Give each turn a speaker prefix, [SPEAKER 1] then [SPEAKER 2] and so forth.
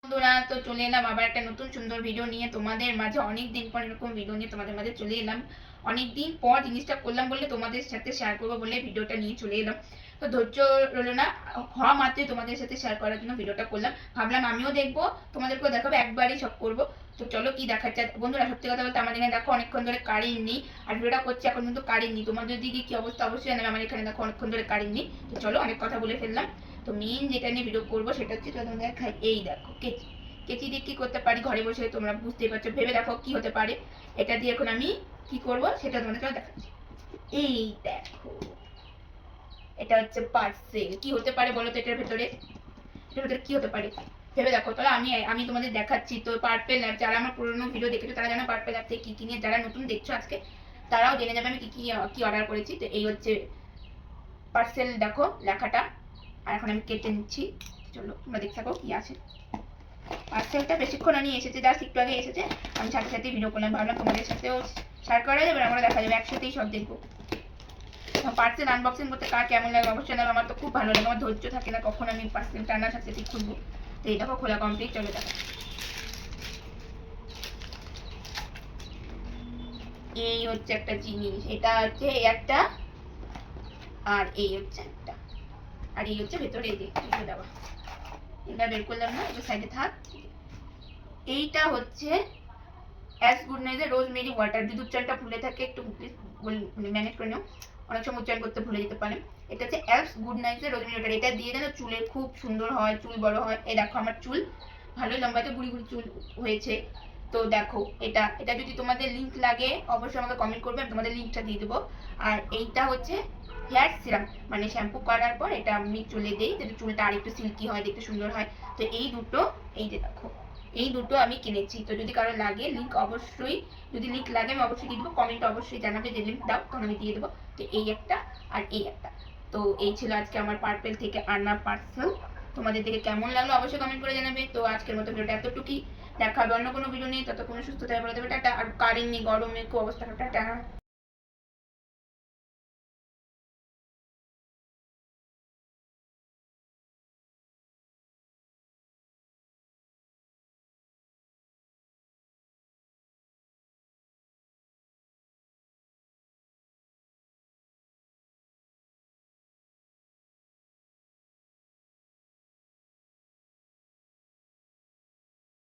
[SPEAKER 1] বন্ধুরা, তো চলে এলাম আবার একটা নতুন সুন্দর ভিডিও নিয়ে তোমাদের মাঝে। অনেক দিন পর এরকম ভিডিও নিয়ে তোমাদের মাঝে চলে এলাম। অনেক দিন পর জিনিসটা করলাম বলে তোমাদের সাথে শেয়ার করবো বলে ভিডিওটা নিয়ে চলে এলাম। তো ধৈর্য রইলো না, হওয়া মাত্রই তোমাদের সাথে শেয়ার করার জন্য ভিডিওটা করলাম। ভাবলাম আমিও দেখবো, তোমাদেরকেও দেখাবো, একবারই সব করবো। তো চলো কি দেখাচ্ছে বন্ধুরা। সত্যি কথা বলতে আমাদের এখানে দেখো অনেকক্ষণ ধরে কারেন্ট নেই, আর ভিডিওটা করছে এখন কিন্তু কারেন্ট নেই। তোমাদের দিকে কি অবস্থা অবশ্যই জানাবে। আমার এখানে দেখো অনেকক্ষণ ধরে কারেন্ট নেই। তো চলো অনেক কথা বলে ফেললাম। তো মেইন যেটা নিয়ে ভিডিও করবো সেটা হচ্ছে তোমাদের দেখাই। এই দেখো কেচি। কেচি দিয়ে কি করতে পারি ঘরে বসে, তোমরা বুঝতেই পারছো। ভেবে দেখো কি হতে পারে। এটা দিয়ে এখন আমি কি করব সেটা তোমাদের দেখাচ্ছি। এই দেখো, এটা হচ্ছে পার্সেল। কি হতে পারে বলো তো এটার ভেতরে? এটার ভেতরে কি হতে পারে ভেবে দেখো। তাহলে আমি আমি তোমাদের দেখাচ্ছি। তো পার্পেল অ্যাপ, যারা আমার পুরোনো ভিডিও দেখেছো তারা জানো পার্পেল অ্যাপ থেকে কি কি নিয়ে, যারা নতুন দেখছো আজকে তারাও জেনে যাবে আমি কি কি কি অর্ডার করেছি। তো এই হচ্ছে পার্সেল, দেখো লেখাটা। আর এখন আমি কেটে নিচ্ছি। চলো তোমরা দেখতে থাকো কি আছে। পার্সেলটা বেশিক্ষণ আমি এসেছে, জাস্ট একটু আগে এসেছে। আমি সাথে সাথে ভিডিও করলাম, ভাবলাম তোমাদের সাথেও শেয়ার করা যাবে, আমরা দেখা যাবে, একসাথেই সব দেখবো। পার্সেল আনবক্সিং করতে কার কেমন লাগে অবশ্যই জানাবে। আমার তো খুব ভালো লাগে, আমার ধৈর্য থাকে না কখন আমি পার্সেলটা আনার সাথে সাথেই খুলবো। তো এই দেখো খোলা কমপ্লিট। চলে দেখা। এই হচ্ছে একটা জিনিস, এটা হচ্ছে একটা, আর এই হচ্ছে একটা, আর এই হচ্ছে ভেতরে এই যে দেওয়া। এটা বের করলাম না, এটা সাইডে থাক। এইটা হচ্ছে অ্যাজ গুড নাইটের রোজমেরি ওয়াটার। যদি উচ্চারণটা ভুলে থাকে একটু ম্যানেজ করে নাও, অনেক সময় উচ্চারণ করতে ভুলে যেতে পারে। এটা হচ্ছে অ্যাপস গুড নাইটের রোজমেরি ওয়াটার। এটা দিয়ে যেন চুলের খুব সুন্দর হয়, চুল বড় হয়। এই দেখো আমার চুল ভালোই লম্বাতে বুড়ি বুড়ি চুল হয়েছে। তো দেখো এটা এটা যদি তোমাদের লিঙ্ক লাগে অবশ্যই আমাকে কমেন্ট করবে, আমি তোমাদের লিঙ্কটা দিয়ে দেবো। আর এইটা হচ্ছে হেয়ার সিরাম, মানে শ্যাম্পু করার পর এটা আমি চুলে দিই যাতে চুলটা আর একটু সিল্কি হয়, দেখতে সুন্দর হয়। তো এই দুটো, এই যে দেখো এই দুটো আমি কিনেছি। তো যদি কারো লাগে লিঙ্ক অবশ্যই, যদি লিঙ্ক লাগে আমি অবশ্যই দিয়ে দেবো। কমেন্টে অবশ্যই জানাবে যে লিঙ্ক দাও, তখন আমি দিয়ে দেবো। তো এই একটা আর এই একটা। তো এই ছিল আজকে আমার পার্পেল থেকে আনা পার্সেল। তোমাদের থেকে কেমন লাগলো অবশ্যই কমেন্ট করে জানাবে। তো আজকের মতো ভিডিওটা এতটুকুই, দেখা হবে অন্য কোনো ভিডিও নেই। ততক্ষণ সুস্থ থাকবে, বলে দেবে টাটা। আর কারেন্ট নেই, গরমে খুব অবস্থা টাটা।